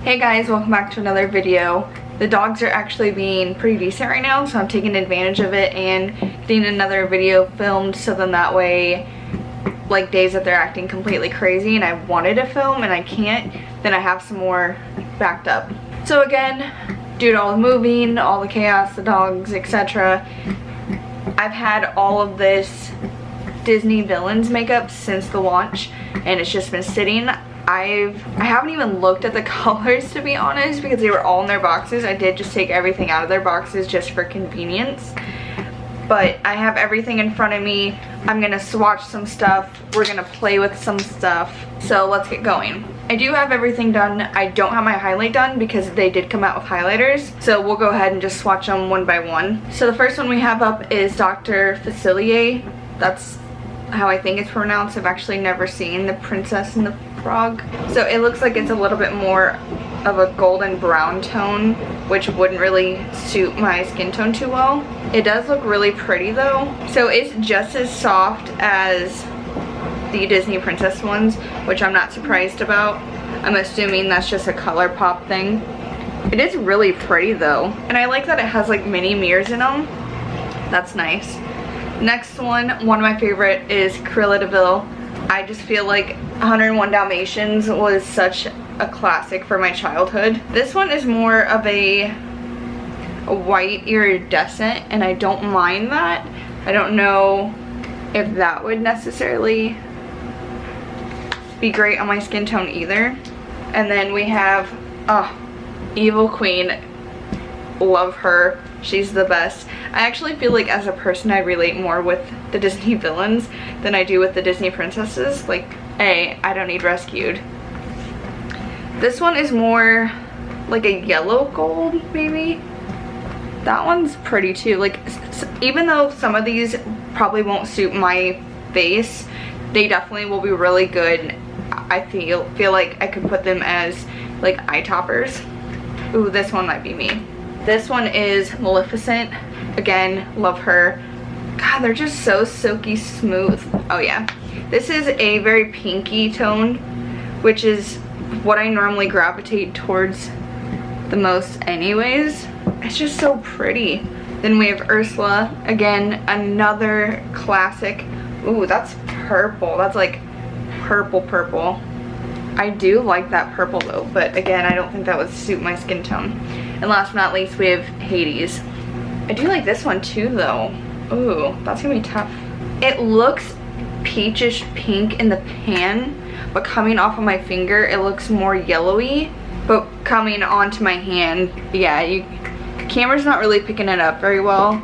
Hey guys, welcome back to another video. The dogs are actually being pretty decent right now, so I'm taking advantage of it and getting another video filmed, so then that way, like days that they're acting completely crazy and I wanted to film and I can't, then I have some more backed up. So again, due to all the moving, all the chaos, the dogs, etc., I've had all of this Disney villains makeup since the launch and it's just been sitting. I haven't even looked at the colors, to be honest, because they were all in their boxes. I did just take everything out of their boxes just for convenience. But I have everything in front of me. I'm gonna swatch some stuff. We're gonna play with some stuff. So let's get going. I do have everything done. I don't have my highlight done because they did come out with highlighters. So we'll go ahead and just swatch them one by one. So the first one we have up is Dr. Facilier. That's how I think it's pronounced. I've actually never seen The Princess and the Frog. So it looks like it's a little bit more of a golden brown tone, which wouldn't really suit my skin tone too well. It does look really pretty though. So it's just as soft as the Disney Princess ones, which I'm not surprised about. I'm assuming that's just a color pop thing. It is really pretty though, and I like that it has like mini mirrors in them. That's nice. Next one of my favorite is Cruella de Vil. I just feel like 101 Dalmatians was such a classic for my childhood. This one is more of a white iridescent, and I don't mind that. I don't know if that would necessarily be great on my skin tone either. And then we have Evil Queen. Love her. She's the best. I actually feel like as a person I relate more with the Disney villains than I do with the Disney princesses. Like, I don't need rescued. This one is more like a yellow gold, maybe. That one's pretty too. Like, even though some of these probably won't suit my face, they definitely will be really good. I feel like I could put them as like eye toppers. Ooh, this one might be me. This one is Maleficent. Again, love her. God, they're just so silky smooth. Oh yeah. This is a very pinky tone, which is what I normally gravitate towards the most anyways. It's just so pretty. Then we have Ursula. Again, another classic. Ooh, that's purple. That's like purple. I do like that purple though, but again, I don't think that would suit my skin tone. And last but not least, we have Hades. I do like this one too though. Ooh, that's gonna be tough. It looks peachish pink in the pan, but coming off of my finger, it looks more yellowy. But coming onto my hand, yeah, the camera's not really picking it up very well,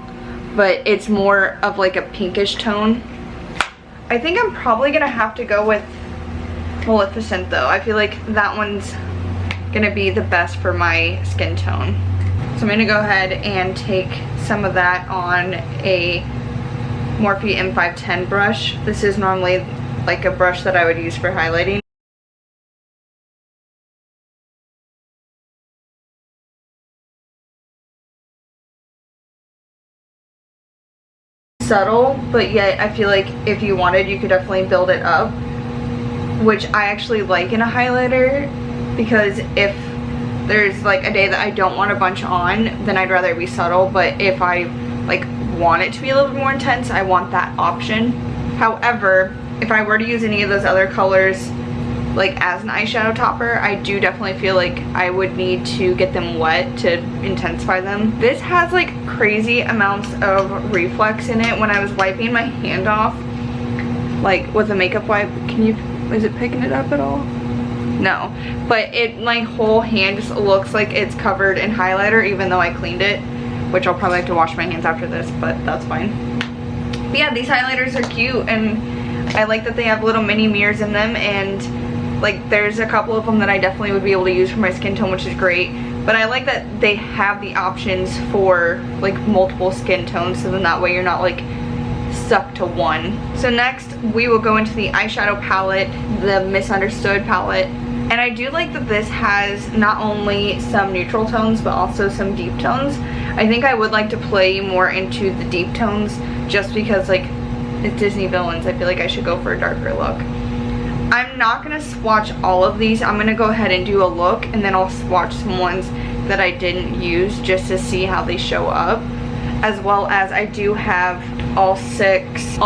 but it's more of like a pinkish tone. I think I'm probably gonna have to go with Maleficent though. I feel like that one's gonna be the best for my skin tone. So I'm gonna go ahead and take some of that on a Morphe M510 brush. This is normally like a brush that I would use for highlighting. Subtle, but yet I feel like if you wanted, you could definitely build it up, which I actually like in a highlighter, because if there's like a day that I don't want a bunch on, then I'd rather be subtle. But if I like want it to be a little bit more intense, I want that option. However, if I were to use any of those other colors like as an eyeshadow topper, I do definitely feel like I would need to get them wet to intensify them. This has like crazy amounts of reflex in it. When I was wiping my hand off, like with a makeup wipe, is it picking it up at all? No, but my whole hand just looks like it's covered in highlighter, even though I cleaned it, which I'll probably have to wash my hands after this, but that's fine. But yeah, these highlighters are cute, and I like that they have little mini mirrors in them, and like there's a couple of them that I definitely would be able to use for my skin tone, which is great. But I like that they have the options for like multiple skin tones, so then that way you're not like stuck to one. So next we will go into the eyeshadow palette, the Misunderstood palette. And I do like that this has not only some neutral tones, but also some deep tones. I think I would like to play more into the deep tones, just because like it's Disney villains. I feel like I should go for a darker look. I'm not gonna swatch all of these. I'm gonna go ahead and do a look, and then I'll swatch some ones that I didn't use just to see how they show up. As well as I do have all six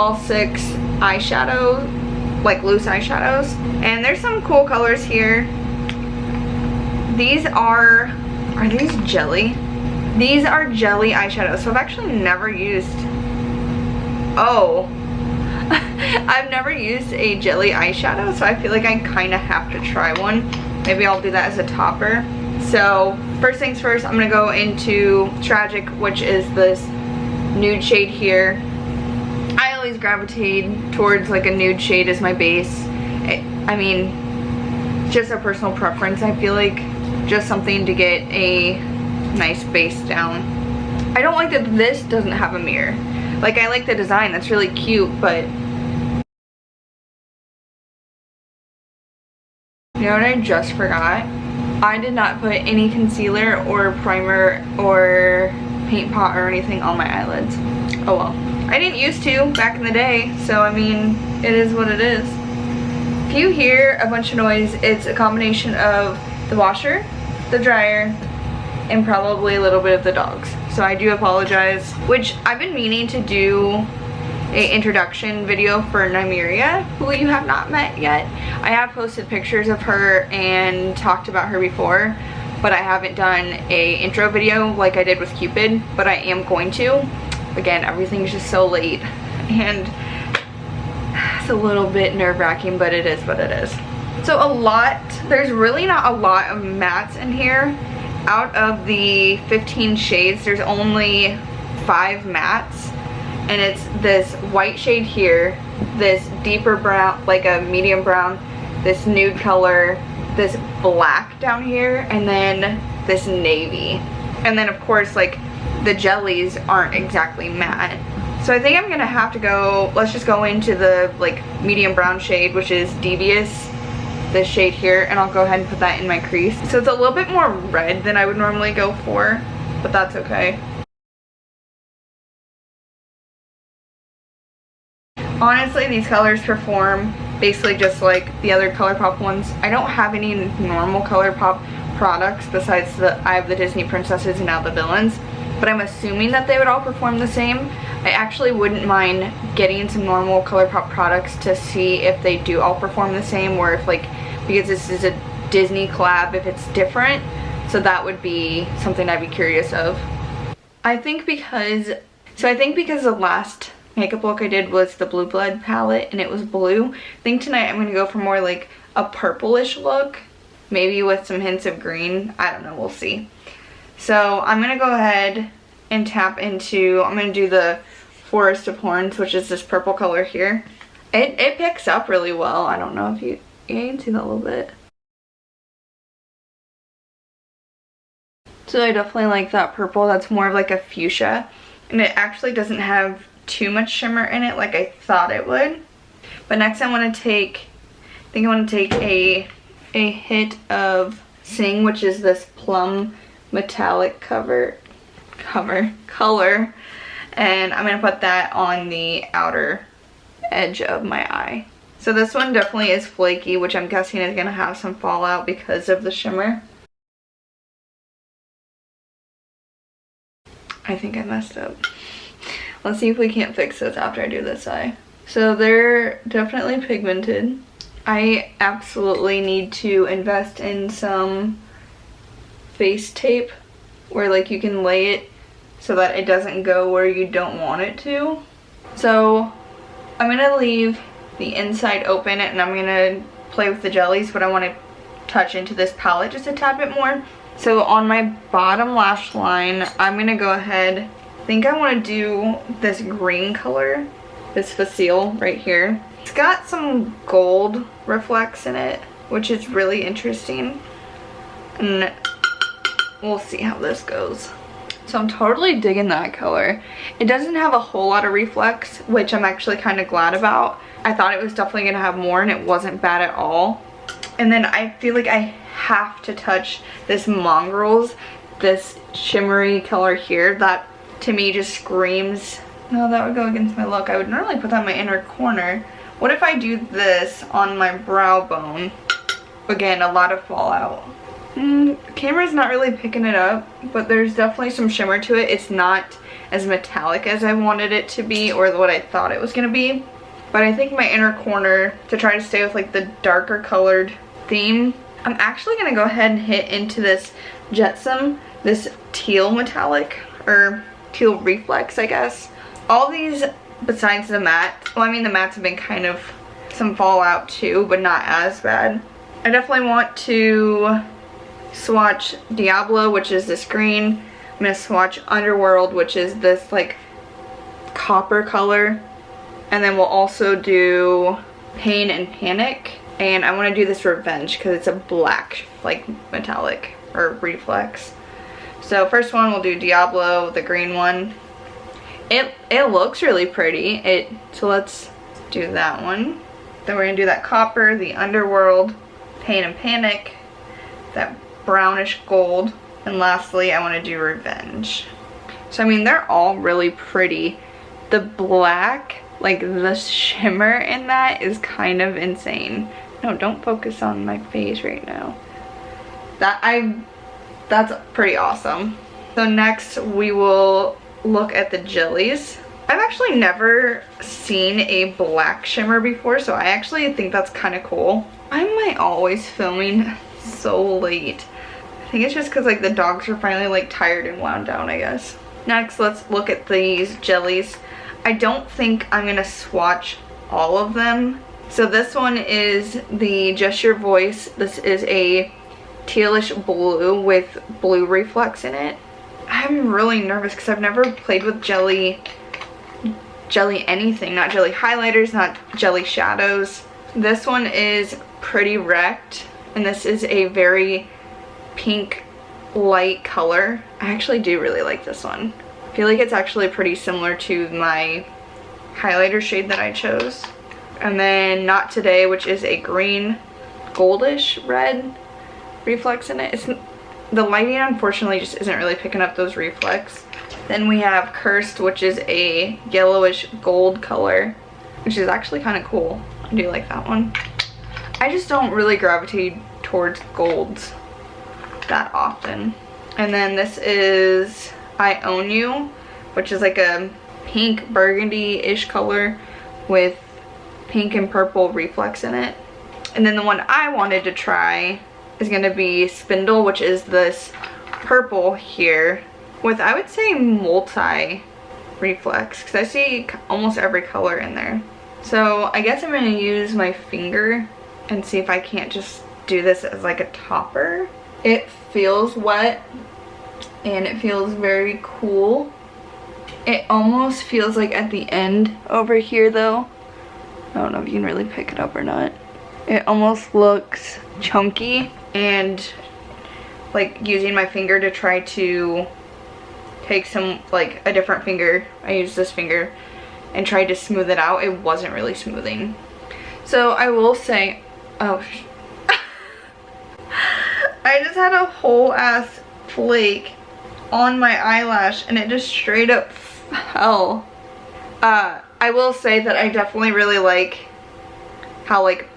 eyeshadow, like loose eyeshadows. And there's some cool colors here. These are these jelly? These are jelly eyeshadows. So I've actually never used, I've never used a jelly eyeshadow, so I feel like I kind of have to try one. Maybe I'll do that as a topper. So first things first, I'm gonna go into Tragic, which is this nude shade here. I always gravitate towards like a nude shade as my base. I mean, just a personal preference. I feel like just something to get a nice base down. I don't like that this doesn't have a mirror. Like, I like the design, that's really cute, but you know what I just forgot? I did not put any concealer or primer or paint pot or anything on my eyelids. Oh well. I didn't used to back in the day, so I mean, it is what it is. If you hear a bunch of noise, it's a combination of the washer, the dryer, and probably a little bit of the dogs. So I do apologize, which I've been meaning to do a introduction video for Nymeria, who you have not met yet. I have posted pictures of her and talked about her before, but I haven't done a intro video like I did with Cupid, but I am going to. Again, everything's just so late, and it's a little bit nerve-wracking, but it is what it is. So there's really not a lot of mattes in here. Out of the 15 shades, there's only 5 mattes, and it's this white shade here, this deeper brown, like a medium brown, this nude color, this black down here, and then this navy. And then of course, like, the jellies aren't exactly matte. So I think I'm gonna have to go, let's just go into the like medium brown shade, which is Devious, this shade here, and I'll go ahead and put that in my crease. So it's a little bit more red than I would normally go for, but that's okay. Honestly, these colors perform basically just like the other ColourPop ones. I don't have any normal ColourPop products besides I have the Disney Princesses and now the Villains, but I'm assuming that they would all perform the same. I actually wouldn't mind getting some normal ColourPop products to see if they do all perform the same, or if, like, because this is a Disney collab, if it's different. So that would be something I'd be curious of. I think because the last makeup look I did was the Blue Blood palette and it was blue. I think tonight I'm gonna go for more like a purplish look, maybe with some hints of green. I don't know, we'll see. So I'm gonna go ahead and tap into, I'm gonna do the Forest of Horns, which is this purple color here. It picks up really well. I don't know if you can see that a little bit. So I definitely like that purple. That's more of like a fuchsia, and it actually doesn't have too much shimmer in it like I thought it would. But next I want to take, I think I want to take a hit of Sing, which is this plum metallic color, and I'm going to put that on the outer edge of my eye. So this one definitely is flaky, which I'm guessing is going to have some fallout because of the shimmer. I think I messed up. Let's see if we can't fix this after I do this eye. So they're definitely pigmented. I absolutely need to invest in some face tape where like you can lay it so that it doesn't go where you don't want it to. So I'm gonna leave the inside open and I'm gonna play with the jellies, but I want to touch into this palette just a tad bit more. So on my bottom lash line, I'm gonna go ahead, I think I want to do this green color, this Facile right here. It's got some gold reflex in it, which is really interesting, and we'll see how this goes. So I'm totally digging that color. It doesn't have a whole lot of reflex, which I'm actually kind of glad about. I thought it was definitely gonna have more, and it wasn't bad at all. And then I feel like I have to touch this Mongrels, this shimmery color here. That to me just screams, no, that would go against my look. I would normally put that in my inner corner, What if I do this on my brow bone? Again, a lot of fallout. Camera's not really picking it up, but there's definitely some shimmer to it. It's not as metallic as I wanted it to be, or what I thought it was gonna be. But I think my inner corner, to try to stay with like the darker colored theme, I'm actually gonna go ahead and hit into this Jetsam, this teal metallic, or teal reflex, I guess. All these, besides the matte, well, I mean the mattes have been kind of some fallout too, but not as bad. I definitely want to swatch Diablo, which is this green. I'm gonna swatch Underworld, which is this like copper color. And then we'll also do Pain and Panic. And I want to do this Revenge because it's a black, like metallic or reflex. So first one we'll do Diablo, the green one. It looks really pretty. So let's do that one. Then we're gonna do that copper, the Underworld, Pain and Panic, that brownish gold, and lastly I want to do Revenge. So I mean they're all really pretty. The black, like the shimmer in that is kind of insane. No, don't focus on my face right now. That's pretty awesome. So next we will look at the jellies. I've actually never seen a black shimmer before, so I actually think that's kind of cool. Why am I always filming so late? I think it's just because like the dogs are finally like tired and wound down, I guess. Next, let's look at these jellies. I don't think I'm gonna swatch all of them. So this one is the Just Your Voice. This is a tealish blue with blue reflex in it. I'm really nervous because I've never played with jelly anything, not jelly highlighters, not jelly shadows. This one is Pretty Wrecked, and this is a very pink light color. I actually do really like this one. I feel like it's actually pretty similar to my highlighter shade that I chose. And then Not Today, which is a green goldish red reflex in it. The lighting unfortunately just isn't really picking up those reflex. Then we have Cursed, which is a yellowish gold color, which is actually kind of cool. I do like that one. I just don't really gravitate towards golds that often. And then this is I Own You, which is like a pink burgundy-ish color with pink and purple reflex in it. And then the one I wanted to try is gonna be Spindle, which is this purple here with, I would say, multi reflex, because I see almost every color in there. So I guess I'm gonna use my finger and see if I can't just do this as like a topper. It feels wet and it feels very cool. It almost feels like at the end over here though. I don't know if you can really pick it up or not. It almost looks chunky, and like using my finger to try to take some, like a different finger, I used this finger and tried to smooth it out, it wasn't really smoothing. So I will say, oh, I just had a whole ass flake on my eyelash and it just straight up fell. I will say that I definitely really like how like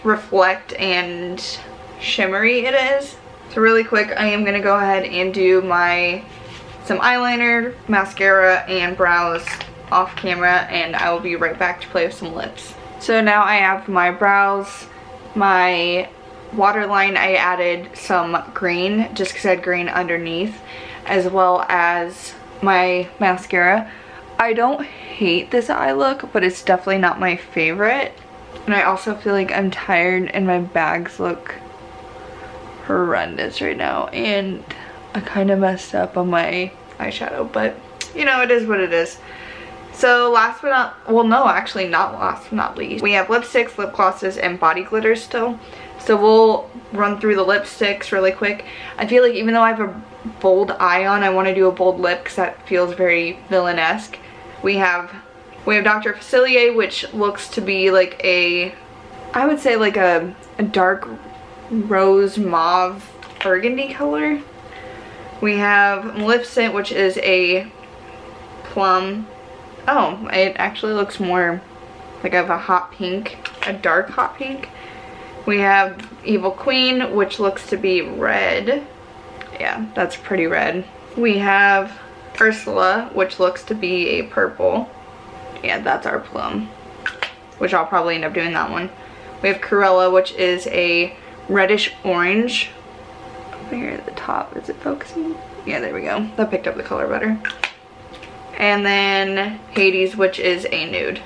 reflect and shimmery it is. So really quick, I am gonna go ahead and do some eyeliner, mascara, and brows off camera, and I will be right back to play with some lips. So now I have my brows, my waterline. I added some green just because I had green underneath, as well as my mascara. I don't hate this eye look, but it's definitely not my favorite. And I also feel like I'm tired and my bags look horrendous right now, and I kind of messed up on my eyeshadow, but you know, it is what it is. So last but not, well no, actually not last but not least, we have lipsticks, lip glosses, and body glitters still. So we'll run through the lipsticks really quick. I feel like even though I have a bold eye on, I want to do a bold lip because that feels very villain-esque. We have Dr. Facilier, which looks to be like a, I would say like a dark rose mauve burgundy color. We have Maleficent, which is a plum. Oh, it actually looks more like of a hot pink, a dark hot pink. We have Evil Queen, which looks to be red. Yeah, that's pretty red. We have Ursula, which looks to be a purple. Yeah, that's our plum, which I'll probably end up doing that one. We have Cruella, which is a reddish orange. Over here at the top, is it focusing? Yeah, there we go. That picked up the color better. And then Hades, which is a nude.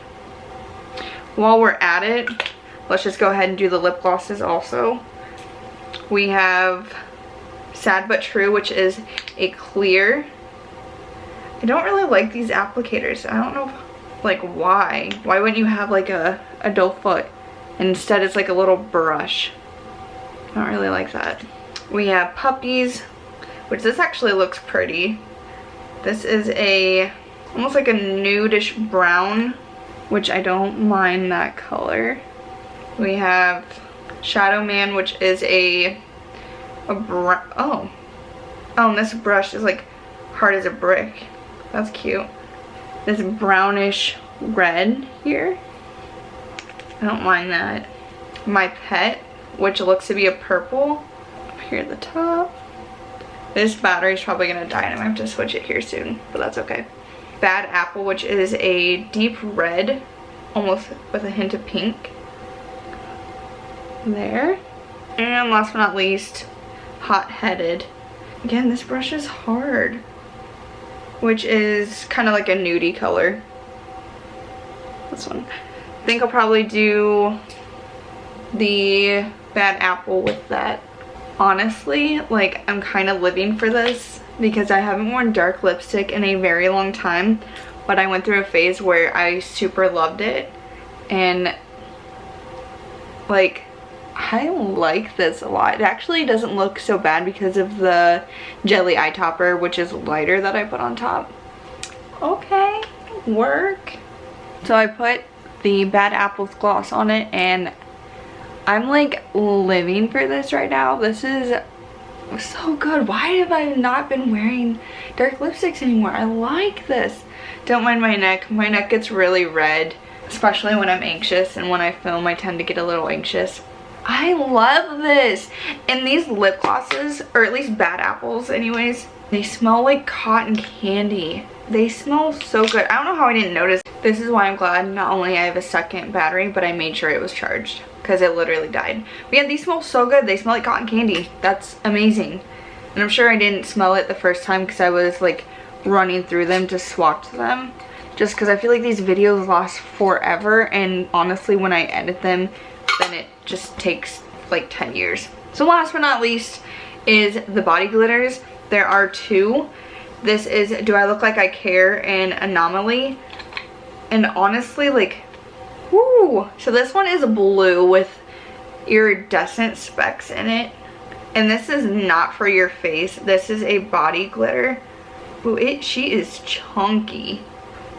While we're at it, let's just go ahead and do the lip glosses also. We have Sad But True, which is a clear. I don't really like these applicators. I don't know, like, why. Why wouldn't you have like a doe foot? And instead it's like a little brush. I don't really like that. We have Puppies, which this actually looks pretty. This is a almost like a nudish brown, which I don't mind that color. We have Shadow Man, which is a brown. Oh, and this brush is like hard as a brick. That's cute. This brownish red here. I don't mind that. My Pet, which looks to be a purple, up here at the top. This battery's probably gonna die and I'm gonna have to switch it here soon, but that's okay. Bad Apple, which is a deep red, almost with a hint of pink. There. And last but not least, Hot Headed. Again, this brush is hard, which is kind of like a nudie color. This one. I think I'll probably do the Bad Apple with that. Honestly, like, I'm kind of living for this because I haven't worn dark lipstick in a very long time, but I went through a phase where I super loved it, and like, I like this a lot. It actually doesn't look so bad because of the jelly eye topper, which is lighter, that I put on top. Okay, work. So I put the Bad Apples gloss on it, and I'm like living for this right now. This is so good. Why have I not been wearing dark lipsticks anymore? I like this. Don't mind my neck. My neck gets really red, especially when I'm anxious, and when I film I tend to get a little anxious. I love this. And these lip glosses, or at least Bad Apples anyways, they smell like cotton candy. They smell so good. I don't know how I didn't notice. This is why I'm glad not only I have a second battery, but I made sure it was charged, because it literally died. But yeah, these smell so good. They smell like cotton candy. That's amazing. And I'm sure I didn't smell it the first time because I was like running through them to swatch them, just because I feel like these videos last forever, and honestly when I edit them, then it just takes like 10 years. So last but not least is the body glitters. There are two. This is Do I Look Like I Care and Anomaly. And honestly, like, whoo. So this one is blue with iridescent specks in it. And this is not for your face. This is a body glitter. Ooh, she is chunky.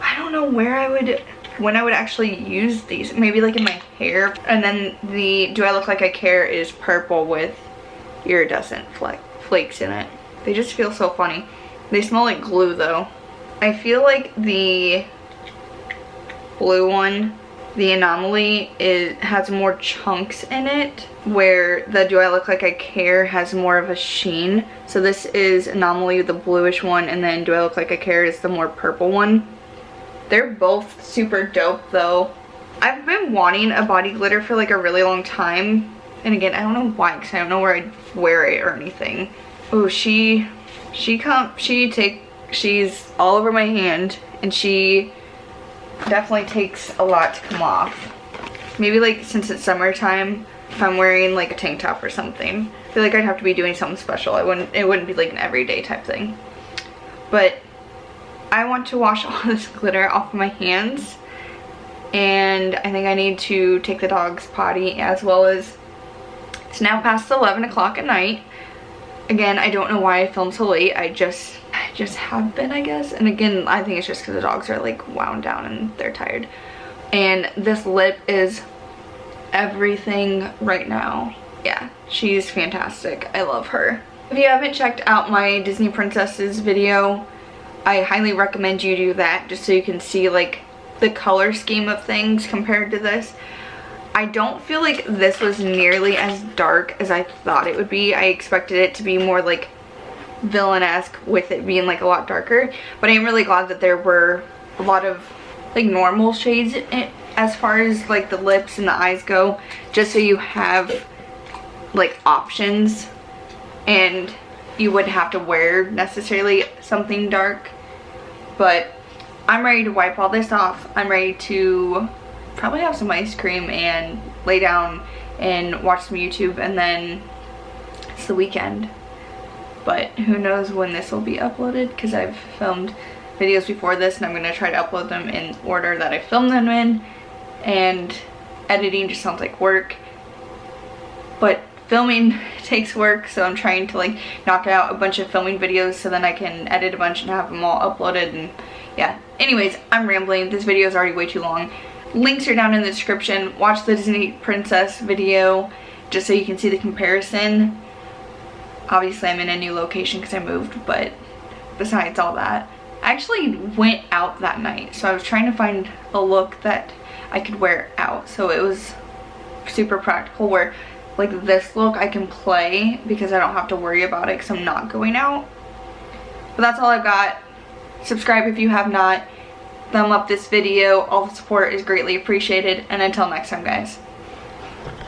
I don't know when I would actually use these. Maybe like in my hair. And then the Do I Look Like I Care is purple with iridescent flakes in it. They just feel so funny. They smell like glue though. I feel like the blue one, the Anomaly, has more chunks in it, where the Do I Look Like I Care has more of a sheen. So this is Anomaly, the bluish one, and then Do I Look Like I Care is the more purple one. They're both super dope though. I've been wanting a body glitter for like a really long time, and again, I don't know why, because I don't know where I'd wear it or anything. Oh, she's all over my hand, and she definitely takes a lot to come off. Maybe like since it's summertime, if I'm wearing like a tank top or something, I feel like I'd have to be doing something special. It wouldn't be like an everyday type thing. But I want to wash all this glitter off of my hands, and I think I need to take the dog's potty, as well as it's now past 11 o'clock at night. Again, I don't know why I filmed so late. I just have been, I guess. And again, I think it's just because the dogs are like wound down and they're tired. And this lip is everything right now. Yeah, she's fantastic. I love her. If you haven't checked out my Disney Princesses video, I highly recommend you do that, just so you can see like the color scheme of things compared to this. I don't feel like this was nearly as dark as I thought it would be. I expected it to be more like villain-esque with it being like a lot darker, but I'm really glad that there were a lot of like normal shades as far as like the lips and the eyes go, just so you have like options and you wouldn't have to wear necessarily something dark. But I'm ready to wipe all this off. I'm ready to probably have some ice cream and lay down and watch some YouTube, and then it's the weekend. But who knows when this will be uploaded, because I've filmed videos before this and I'm going to try to upload them in order that I filmed them in, and editing just sounds like work. But filming takes work, so I'm trying to like knock out a bunch of filming videos so then I can edit a bunch and have them all uploaded. And yeah, anyways, I'm rambling. This video is already way too long. Links are down in the description. Watch the Disney Princess video just so you can see the comparison. Obviously I'm in a new location because I moved, but besides all that, I actually went out that night, so I was trying to find a look that I could wear out. So it was super practical where like this look I can play because I don't have to worry about it because I'm not going out. But that's all I've got. Subscribe if you have not. Thumb up this video. All the support is greatly appreciated. And until next time, guys.